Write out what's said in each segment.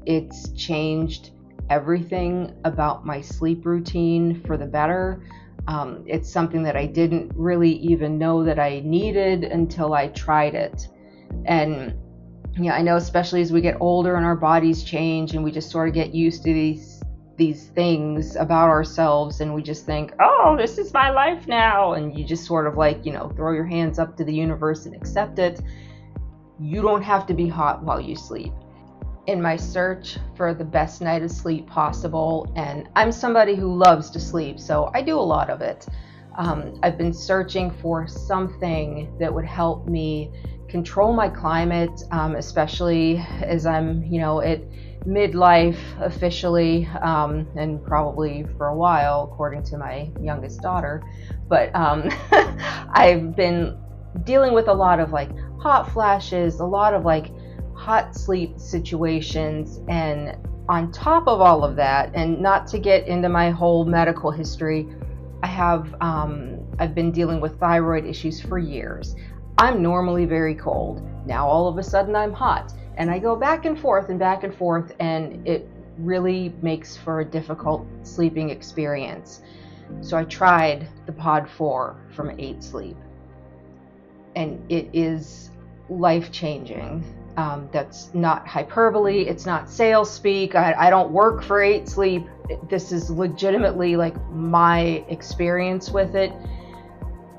It's changed everything about my sleep routine for the better. It's something that I didn't really even know that I needed until I tried it. And I know, especially as we get older and our bodies change and we just sort of get used to these things about ourselves, and we just think, oh, this is my life now, and you just sort of like, throw your hands up to the universe and accept it. You don't have to be hot while you sleep. In my search for the best night of sleep possible, and I'm somebody who loves to sleep, so I do a lot of it. I've been searching for something that would help me control my climate, especially as I'm, at midlife officially, and probably for a while, according to my youngest daughter. But I've been dealing with a lot of like hot flashes, a lot of like hot sleep situations, and on top of all of that, and not to get into my whole medical history, I've been dealing with thyroid issues for years. I'm normally very cold. Now all of a sudden I'm hot, and I go back and forth, and it really makes for a difficult sleeping experience. So I tried the Pod 4 from 8 Sleep, and it is life-changing. That's not hyperbole, it's not sales speak. I don't work for 8 Sleep. This is legitimately like my experience with it.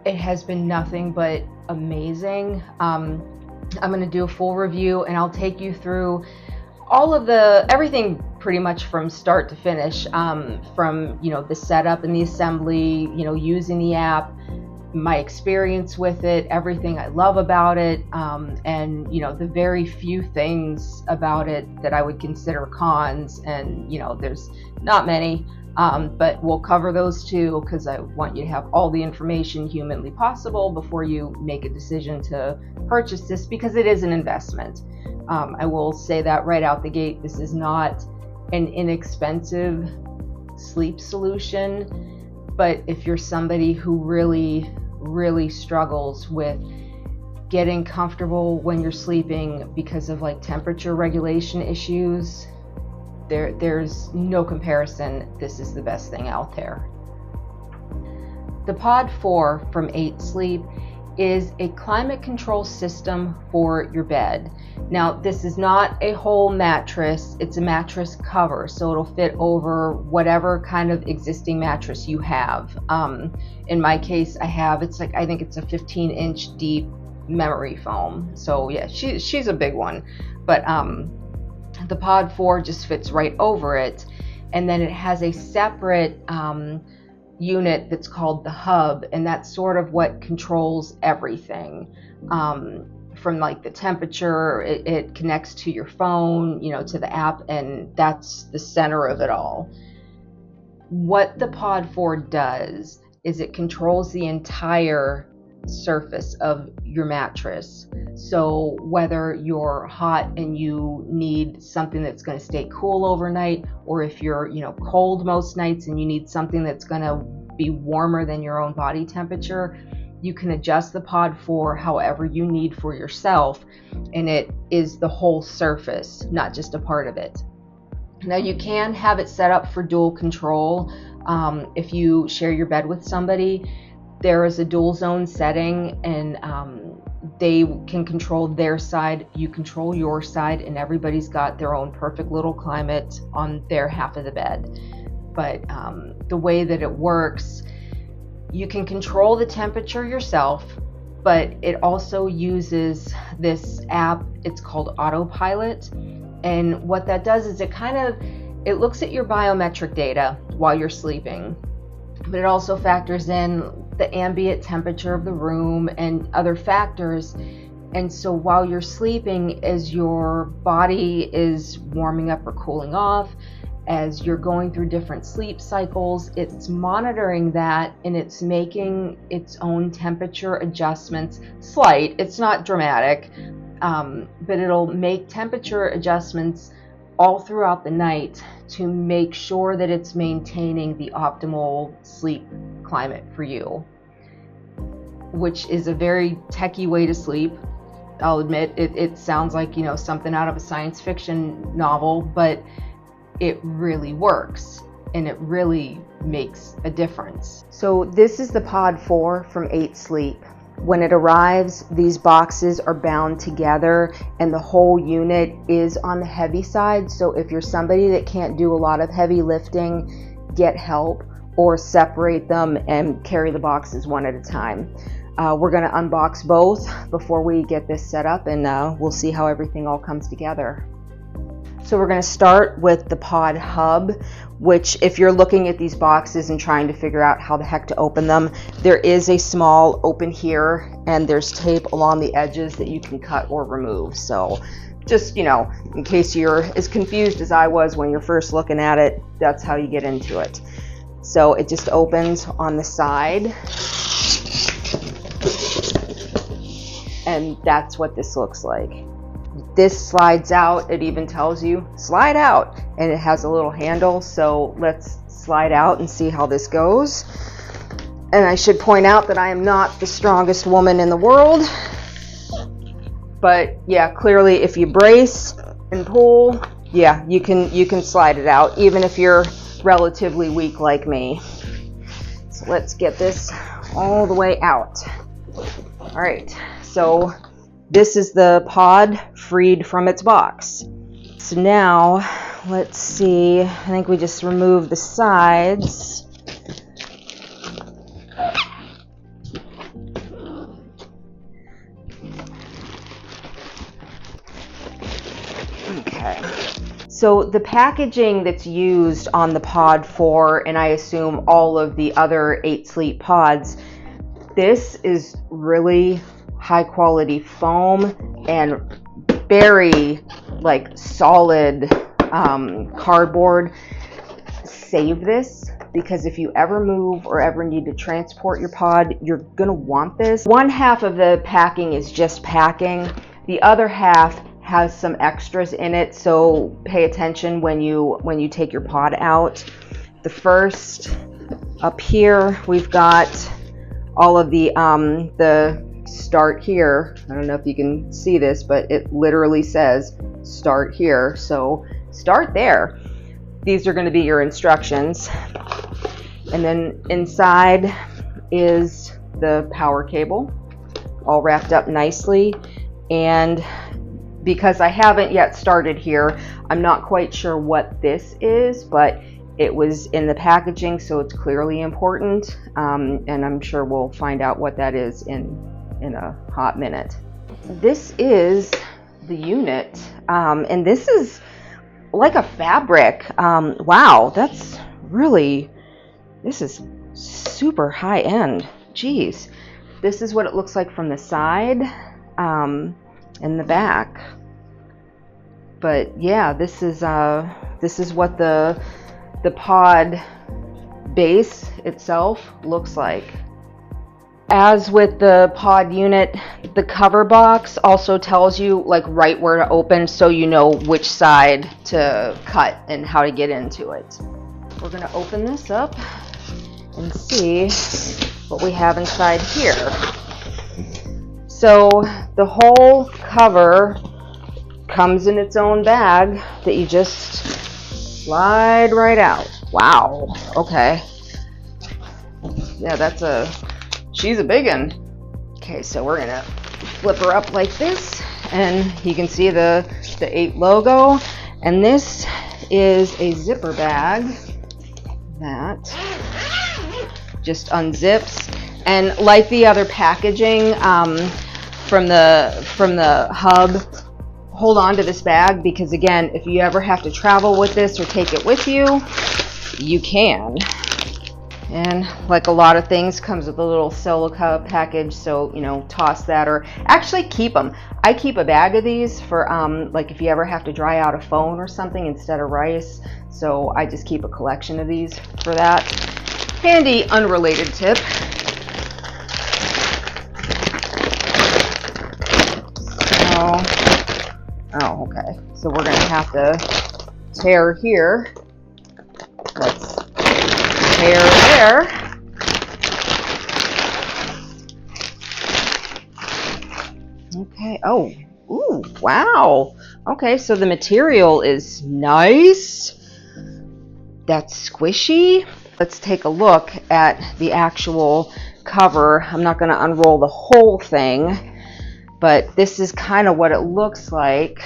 It has been nothing but amazing. I'm going to do a full review, and I'll take you through all of everything pretty much from start to finish, from the setup and the assembly, using the app, my experience with it, everything I love about it, and the very few things about it that I would consider cons, and there's not many, but we'll cover those too, because I want you to have all the information humanly possible before you make a decision to purchase this, because it is an investment. I will say that right out the gate. This is not an inexpensive sleep solution, but if you're somebody who really struggles with getting comfortable when you're sleeping because of like temperature regulation issues, there's no comparison. This is the best thing out there. The Pod 4 from 8 Sleep is a climate control system for your bed. Now, this is not a whole mattress, it's a mattress cover, so it'll fit over whatever kind of existing mattress you have. In my case, I think it's a 15-inch deep memory foam. So yeah, she's a big one. But the Pod 4 just fits right over it. And then it has a separate unit that's called the hub, and that's sort of what controls everything, from like the temperature. It connects to your phone, to the app, and that's the center of it all. What the Pod 4 does is it controls the entire surface of your mattress. So whether you're hot and you need something that's going to stay cool overnight, or if you're cold most nights and you need something that's going to be warmer than your own body temperature, you can adjust the Pod 4 however you need for yourself, and it is the whole surface, not just a part of it. Now, you can have it set up for dual control. If you share your bed with somebody, there is a dual zone setting, and they can control their side, you control your side, and everybody's got their own perfect little climate on their half of the bed. But the way that it works, you can control the temperature yourself, but it also uses this app. It's called Autopilot, and what that does is it looks at your biometric data while you're sleeping, but it also factors in the ambient temperature of the room and other factors. And so while you're sleeping, as your body is warming up or cooling off, as you're going through different sleep cycles, it's monitoring that, and it's making its own temperature adjustments. Slight, it's not dramatic, but it'll make temperature adjustments all throughout the night to make sure that it's maintaining the optimal sleep climate for you, which is a very techie way to sleep. I'll admit it sounds like, you know, something out of a science fiction novel, but it really works and it really makes a difference. So this is the Pod 4 from 8 Sleep. When it arrives, these boxes are bound together and the whole unit is on the heavy side. So if you're somebody that can't do a lot of heavy lifting, get help or separate them and carry the boxes one at a time. We're going to unbox both before we get this set up, and we'll see how everything all comes together. So we're going to start with the Pod Hub, which if you're looking at these boxes and trying to figure out how the heck to open them, there is a small open here and there's tape along the edges that you can cut or remove. So just, you know, in case you're as confused as I was when you're first looking at it, that's how you get into it. So it just opens on the side. And that's what this looks like. This slides out. It even tells you slide out, and it has a little handle. So let's slide out and see how this goes. And I should point out that I am not the strongest woman in the world, but yeah, clearly if you brace and pull, yeah, you can slide it out even if you're relatively weak like me. So let's get this all the way out. All right, so this is the pod freed from its box. So now let's see, I think we just remove the sides. Okay. So the packaging that's used on the Pod 4, and I assume all of the other 8 Sleep pods, this is really high quality foam and very like solid cardboard. Save this, because if you ever move or ever need to transport your pod, you're gonna want this. One half of the packing is just packing. The other half has some extras in it, so pay attention when you take your pod out. The first, up here, we've got all of the start here. I don't know if you can see this, but it literally says start here, so start there. These are going to be your instructions. And then inside is the power cable, all wrapped up nicely. And because I haven't yet started here, I'm not quite sure what this is, but it was in the packaging, so it's clearly important. And I'm sure we'll find out what that is in a hot minute. This is the unit, and this is like a fabric. Wow, that's really, this is super high end. Geez, this is what it looks like from the side and the back. But yeah, this is what the pod base itself looks like. As with the pod unit, the cover box also tells you like right where to open, so you know which side to cut and how to get into it. We're going to open this up and see what we have inside here. So the whole cover comes in its own bag that you just slide right out. Wow, okay. Yeah, she's a big one. Okay, so we're gonna flip her up like this, and you can see the 8 logo. And this is a zipper bag that just unzips. And like the other packaging from the hub, hold on to this bag, because again, if you ever have to travel with this or take it with you, you can. And like a lot of things, comes with a little silica package, so you know, toss that or actually keep them. I keep a bag of these for like if you ever have to dry out a phone or something instead of rice, so I just keep a collection of these for that. Handy unrelated tip. Oh, okay, so we're gonna have to tear here. Let's tear there. Okay. Oh, ooh, wow. Okay, so the material is nice. That's squishy. Let's take a look at the actual cover. I'm not going to unroll the whole thing, but this is kind of what it looks like.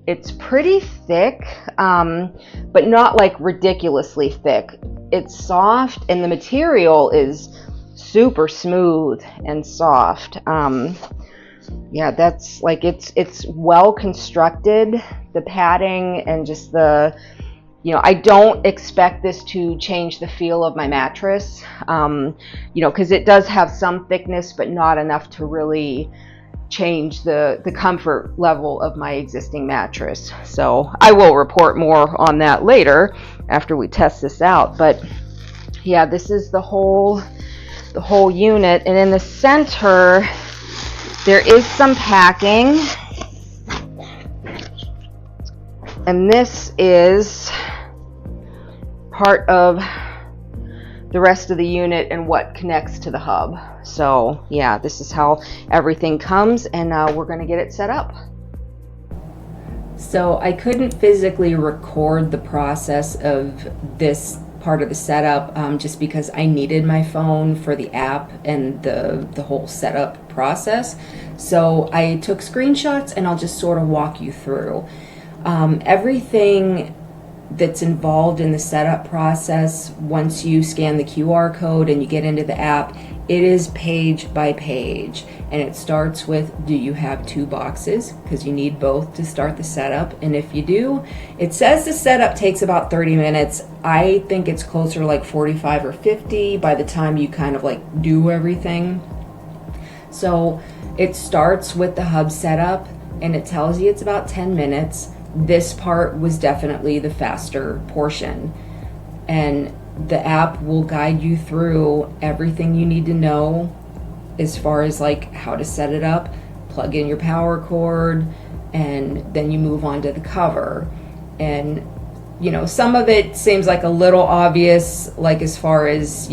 It's pretty thick, but not like ridiculously thick. It's soft, and the material is super smooth and soft. Yeah, that's like it's well constructed. The padding and just the, I don't expect this to change the feel of my mattress, because it does have some thickness, but not enough to really change the comfort level of my existing mattress. So I will report more on that later after we test this out. But yeah, this is the whole unit, and in the center there is some packing, and this is part of the rest of the unit and what connects to the hub. So yeah, this is how everything comes, and we're going to get it set up. So I couldn't physically record the process of this part of the setup just because I needed my phone for the app and the whole setup process. So I took screenshots, and I'll just sort of walk you through everything that's involved in the setup process. Once you scan the QR code and you get into the app, it is page by page, and it starts with, do you have 2 boxes? Because you need both to start the setup, and if you do, it says the setup takes about 30 minutes. I think it's closer to like 45 or 50 by the time you kind of like do everything. So it starts with the hub setup, and it tells you it's about 10 minutes. This part was definitely the faster portion, and the app will guide you through everything you need to know as far as like how to set it up, plug in your power cord, and then you move on to the cover. And some of it seems like a little obvious, like as far as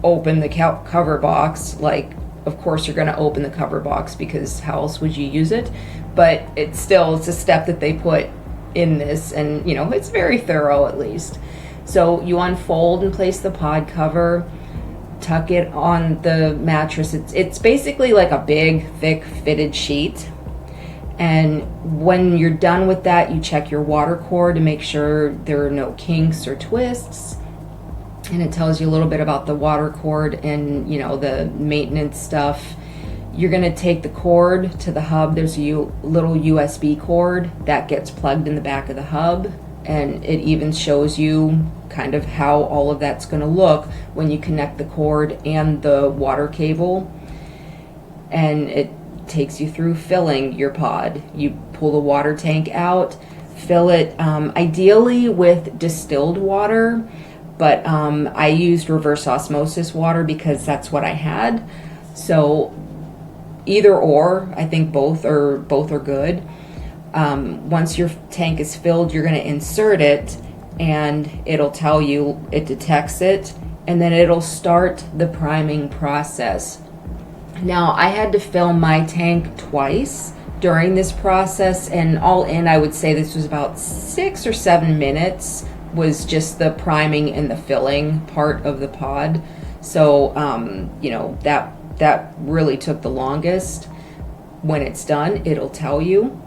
open the cover box. Like, of course you're going to open the cover box, because how else would you use it? But it's a step that they put in this, and it's very thorough, at least. So you unfold and place the pod cover, tuck it on the mattress. It's basically like a big, thick, fitted sheet. And when you're done with that, you check your water cord to make sure there are no kinks or twists. And it tells you a little bit about the water cord and the maintenance stuff. You're going to take the cord to the hub. There's a little USB cord that gets plugged in the back of the hub, and it even shows you kind of how all of that's going to look when you connect the cord and the water cable. And it takes you through filling your pod. You pull the water tank out, fill it ideally with distilled water, but I used reverse osmosis water because that's what I had. So either or, I think both are good. Once your tank is filled, you're going to insert it, and it'll tell you, it detects it, and then it'll start the priming process. Now, I had to fill my tank twice during this process, and all in, I would say this was about 6 or 7 minutes was just the priming and the filling part of the pod. So, that really took the longest. When it's done, it'll tell you,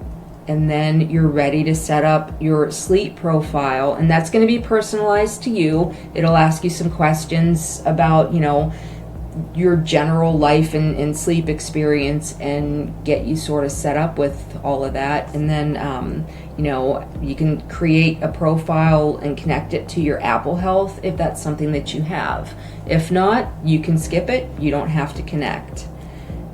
and then you're ready to set up your sleep profile, and that's going to be personalized to you. It'll ask you some questions about your general life and sleep experience, and get you sort of set up with all of that. And then you can create a profile and connect it to your Apple Health if that's something that you have. If not, you can skip it. You don't have to connect.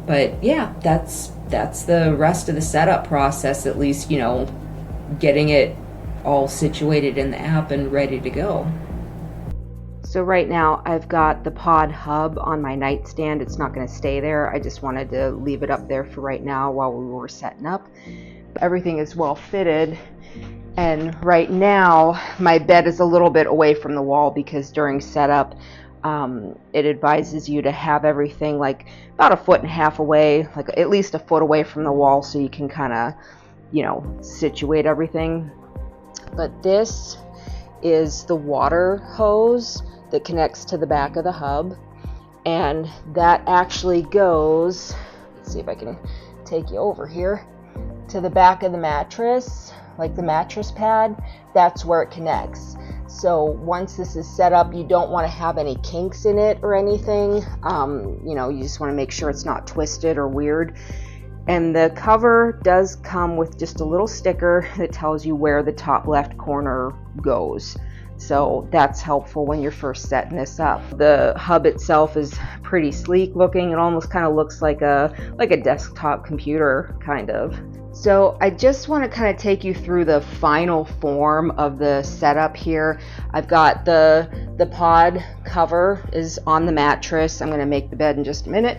But yeah, that's the rest of the setup process, at least getting it all situated in the app and ready to go. So right now I've got the pod hub on my nightstand. It's not going to stay there. I just wanted to leave it up there for right now while we were setting up. Everything is well fitted, and right now my bed is a little bit away from the wall because during setup It advises you to have everything like about 1.5 feet away, like at least 1 foot away from the wall, so you can kind of, situate everything. But this is the water hose that connects to the back of the hub, and that actually goes, let's see if I can take you over here, to the back of the mattress, like the mattress pad. That's where it connects. So once this is set up, you don't want to have any kinks in it or anything. You just want to make sure it's not twisted or weird. And the cover does come with just a little sticker that tells you where the top left corner goes. So that's helpful when you're first setting this up. The hub itself is pretty sleek looking. It almost kind of looks like a desktop computer, kind of. So I just want to kind of take you through the final form of the setup here. I've got the pod cover is on the mattress. I'm going to make the bed in just a minute.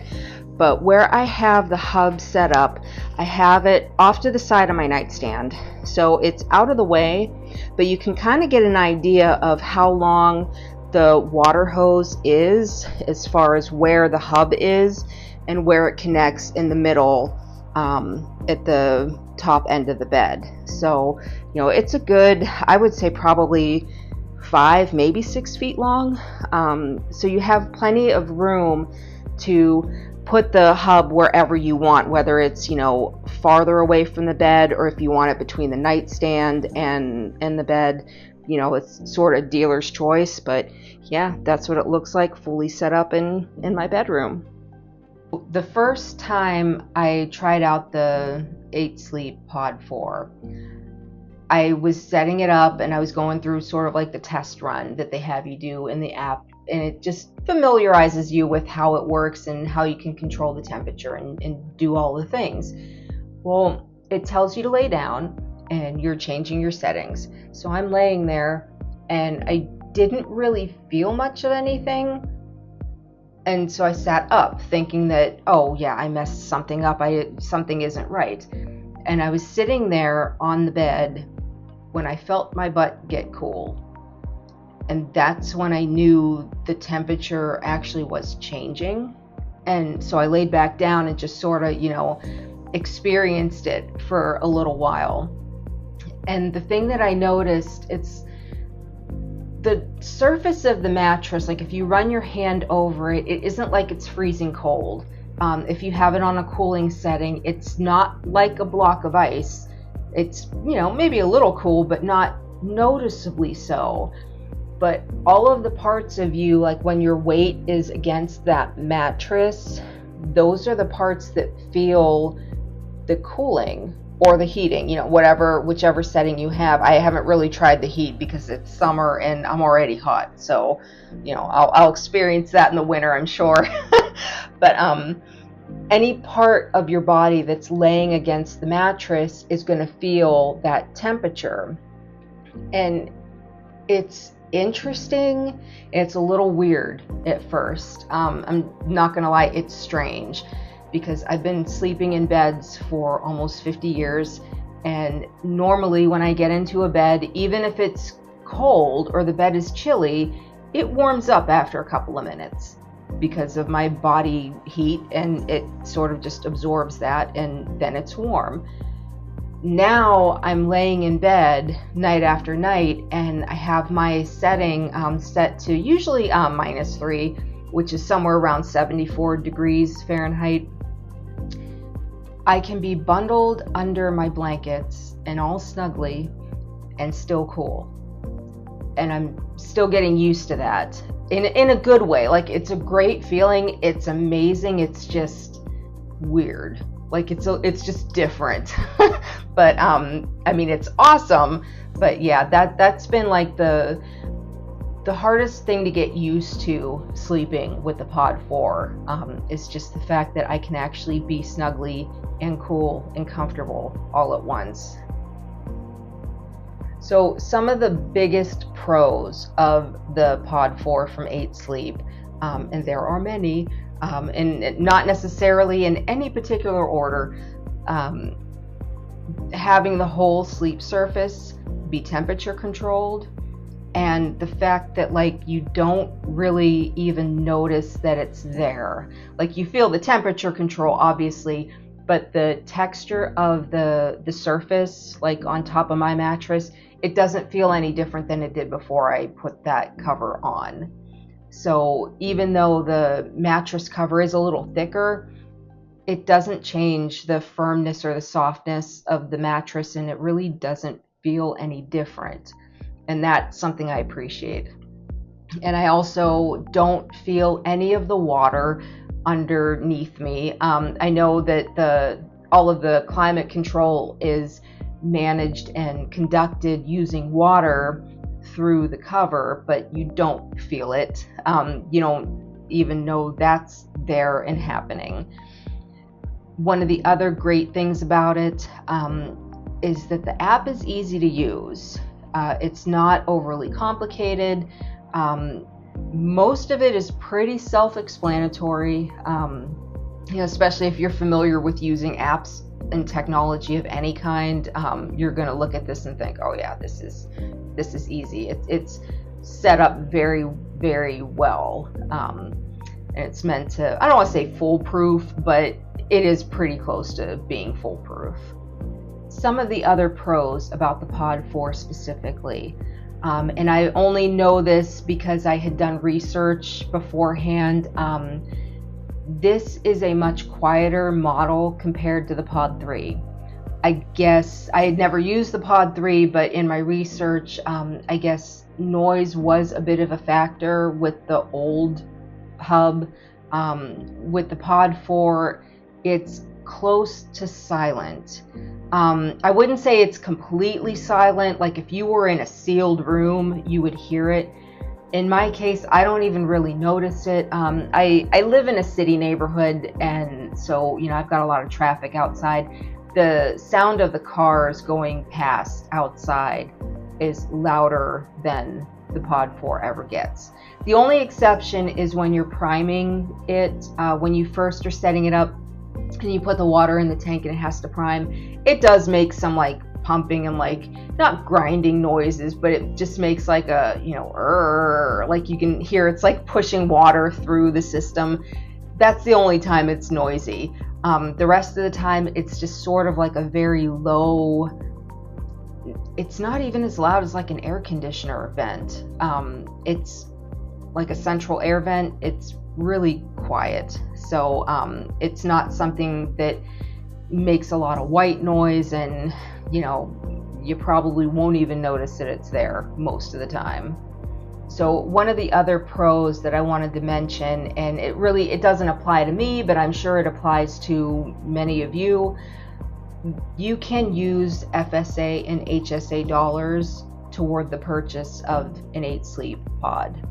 But where I have the hub set up, I have it off to the side of my nightstand. So it's out of the way, but you can kind of get an idea of how long the water hose is as far as where the hub is and where it connects in the middle at the top end of the bed. So, it's a good, I would say probably 5, maybe 6 feet long. So you have plenty of room to put the hub wherever you want, whether it's, farther away from the bed, or if you want it between the nightstand and the bed. It's sort of dealer's choice, but yeah, that's what it looks like fully set up in my bedroom. The first time I tried out the 8 Sleep Pod 4, I was setting it up and I was going through sort of like the test run that they have you do in the app, and it just familiarizes you with how it works and how you can control the temperature and do all the things. Well, it tells you to lay down and you're changing your settings. So I'm laying there and I didn't really feel much of anything. And so I sat up thinking that, oh yeah, I messed something up. Something isn't right. And I was sitting there on the bed when I felt my butt get cool. And that's when I knew the temperature actually was changing. And so I laid back down and just sort of, experienced it for a little while. And the thing that I noticed, it's the surface of the mattress, like if you run your hand over it, it isn't like it's freezing cold. If you have it on a cooling setting, it's not like a block of ice. It's, maybe a little cool, but not noticeably so. But all of the parts of you, like when your weight is against that mattress, those are the parts that feel the cooling or the heating, whichever setting you have. I haven't really tried the heat because it's summer and I'm already hot. So, I'll experience that in the winter, I'm sure. But any part of your body that's laying against the mattress is going to feel that temperature. And it's interesting. It's a little weird at first. I'm not going to lie, it's strange. Because I've been sleeping in beds for almost 50 years, and normally when I get into a bed, even if it's cold or the bed is chilly, it warms up after a couple of minutes because of my body heat, and it sort of just absorbs that, and then it's warm. Now I'm laying in bed night after night, and I have my setting set to usually -3, which is somewhere around 74 degrees Fahrenheit. I can be bundled under my blankets and all snugly and still cool. And I'm still getting used to that in a good way. Like, it's a great feeling. It's amazing. It's just weird. Like, it's just different. But it's awesome. But yeah, that's been like the hardest thing to get used to sleeping with the Pod 4 is just the fact that I can actually be snugly and cool and comfortable all at once. So some of the biggest pros of the Pod 4 from 8 Sleep, and there are many, and not necessarily in any particular order, having the whole sleep surface be temperature controlled, And the fact that like you don't really even notice that it's there. Like you feel the temperature control obviously, but the texture of the surface like on top of my mattress, it doesn't feel any different than it did before I put that cover on. So even though the mattress cover is a little thicker, it doesn't change the firmness or the softness of the mattress, and it really doesn't feel any different. And that's something I appreciate. And I also don't feel any of the water underneath me. I know that all of the climate control is managed and conducted using water through the cover, but you don't feel it. You don't even know that's there and happening. One of the other great things about it is that the app is easy to use. It's not overly complicated. Most of it is pretty self-explanatory, especially if you're familiar with using apps and technology of any kind. You're going to look at this and think, oh yeah, this is easy. It's set up very, very well. And it's meant to, I don't want to say foolproof, but it is pretty close to being foolproof. Some of the other pros about the Pod 4 specifically, and I only know this because I had done research beforehand, this is a much quieter model compared to the Pod 3. I guess I had never used the Pod 3, but in my research, I guess noise was a bit of a factor with the old hub. With the Pod 4, it's close to silent. I wouldn't say it's completely silent. Like if you were in a sealed room, you would hear it. In my case, I don't even really notice it. I live in a city neighborhood, and so I've got a lot of traffic outside. The sound of the cars going past outside is louder than the Pod 4 ever gets. The only exception is when you're priming it, when you first are setting it up and you put the water in the tank and it has to prime. It does make some like pumping and like not grinding noises, but it just makes like a like you can hear it's like pushing water through the system. That's the only time it's noisy. The rest of the time it's just sort of like a very low, it's not even as loud as like an air conditioner vent. It's like a central air vent. It's really quiet. So it's not something that makes a lot of white noise, and you probably won't even notice that it's there most of the time. So one of the other pros that I wanted to mention, and it doesn't apply to me, but I'm sure it applies to many of you, you can use FSA and HSA dollars toward the purchase of an 8 Sleep pod.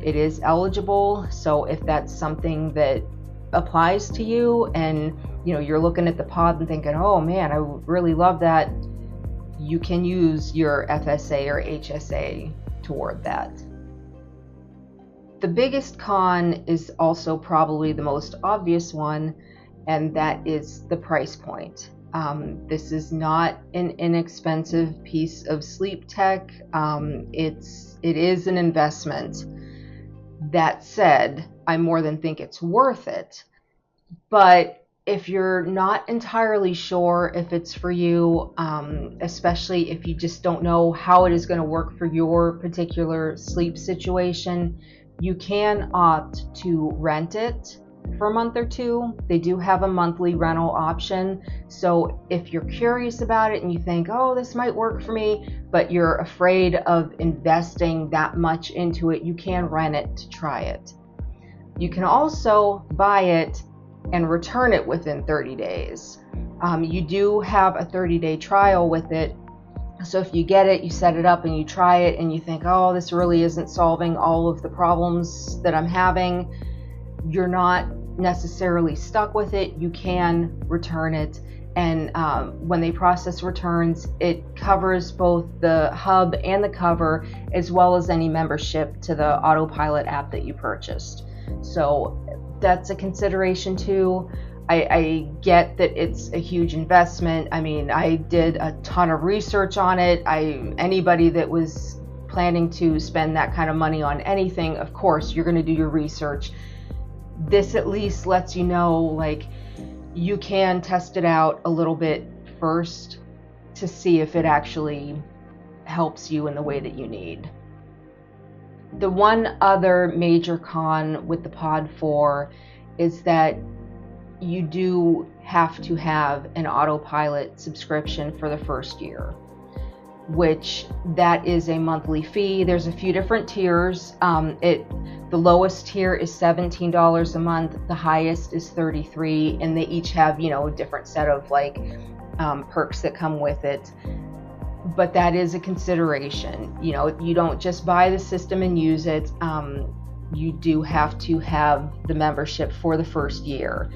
It is eligible, so if that's something that applies to you and you're looking at the pod and thinking, oh man, I really love that, you can use your FSA or HSA toward that. The biggest con is also probably the most obvious one, and that is the price point. This is not an inexpensive piece of sleep tech. It is an investment. That said, I more than think it's worth it. But if you're not entirely sure if it's for you, especially if you just don't know how it is going to work for your particular sleep situation, you can opt to rent it for a month or two. They do have a monthly rental option. So if you're curious about it and you think, oh, this might work for me, but you're afraid of investing that much into it, you can rent it to try it. You can also buy it and return it within 30 days. You do have a 30-day trial with it. So if you get it, you set it up and you try it and you think, oh, this really isn't solving all of the problems that I'm having, you're not necessarily stuck with it. You can return it. And when they process returns, it covers both the hub and the cover, as well as any membership to the Autopilot app that you purchased. So that's a consideration too. I get that it's a huge investment. I mean, I did a ton of research on it. Anybody that was planning to spend that kind of money on anything, of course, you're going to do your research. This at least lets you know, like, you can test it out a little bit first to see if it actually helps you in the way that you need. The one other major con with the Pod 4 is that you do have to have an Autopilot subscription for the first year, which that is a monthly fee. There's a few different tiers. The lowest tier is $17 a month. The highest is $33, and they each have, a different set of perks that come with it. But that is a consideration. You don't just buy the system and use it. You do have to have the membership for the first year.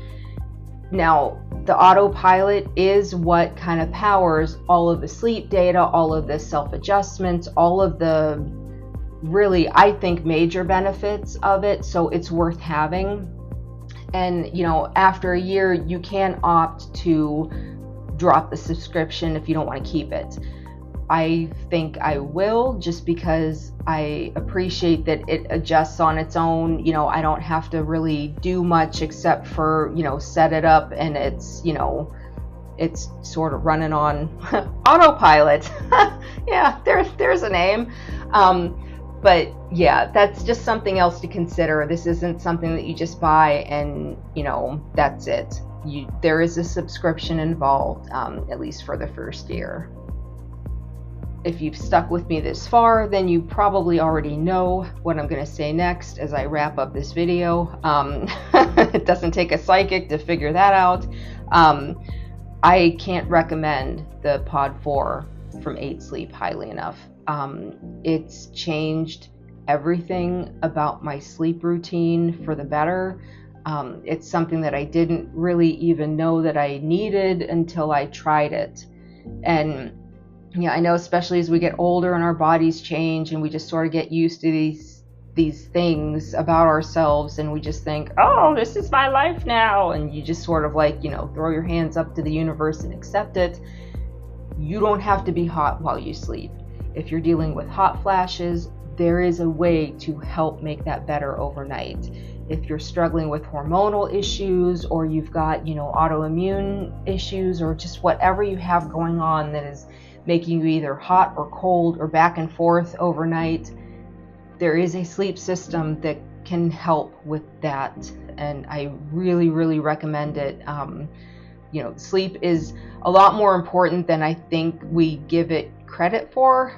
Now, the Autopilot is what kind of powers all of the sleep data, all of the self-adjustments, all of the really, I think, major benefits of it. So it's worth having. And, after a year, you can opt to drop the subscription if you don't want to keep it. I think I will, just because I appreciate that it adjusts on its own. I don't have to really do much except for, set it up, and it's sort of running on autopilot. Yeah, there's a name. But yeah, that's just something else to consider. This isn't something that you just buy and, that's it. There is a subscription involved, at least for the first year. If you've stuck with me this far, then you probably already know what I'm going to say next as I wrap up this video. It doesn't take a psychic to figure that out. I can't recommend the Pod 4 from 8 Sleep highly enough. It's changed everything about my sleep routine for the better. It's something that I didn't really even know that I needed until I tried it. And yeah, I know, especially as we get older and our bodies change and we just sort of get used to these things about ourselves, and we just think, oh, this is my life now, and you just sort of throw your hands up to the universe and accept it. You don't have to be hot while you sleep. If you're dealing with hot flashes, there is a way to help make that better overnight. If you're struggling with hormonal issues, or you've got, autoimmune issues, or just whatever you have going on that is making you either hot or cold or back and forth overnight, there is a sleep system that can help with that, and I really, really recommend it. Sleep is a lot more important than I think we give it credit for.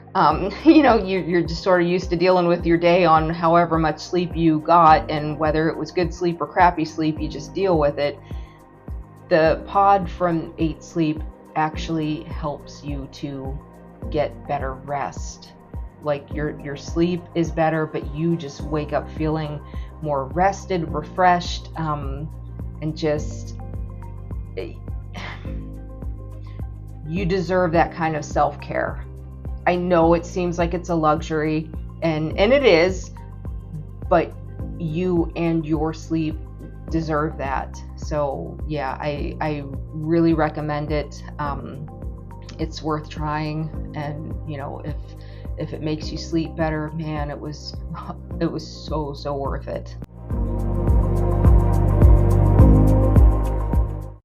You're just sort of used to dealing with your day on however much sleep you got, and whether it was good sleep or crappy sleep, you just deal with it. The Pod from 8 Sleep actually helps you to get better rest. Like your sleep is better, but you just wake up feeling more rested, refreshed, and just you deserve that kind of self-care. I know it seems like it's a luxury, and it is, but you and your sleep deserve that. So yeah, I really recommend it. It's worth trying, and if it makes you sleep better, man, it was so worth it.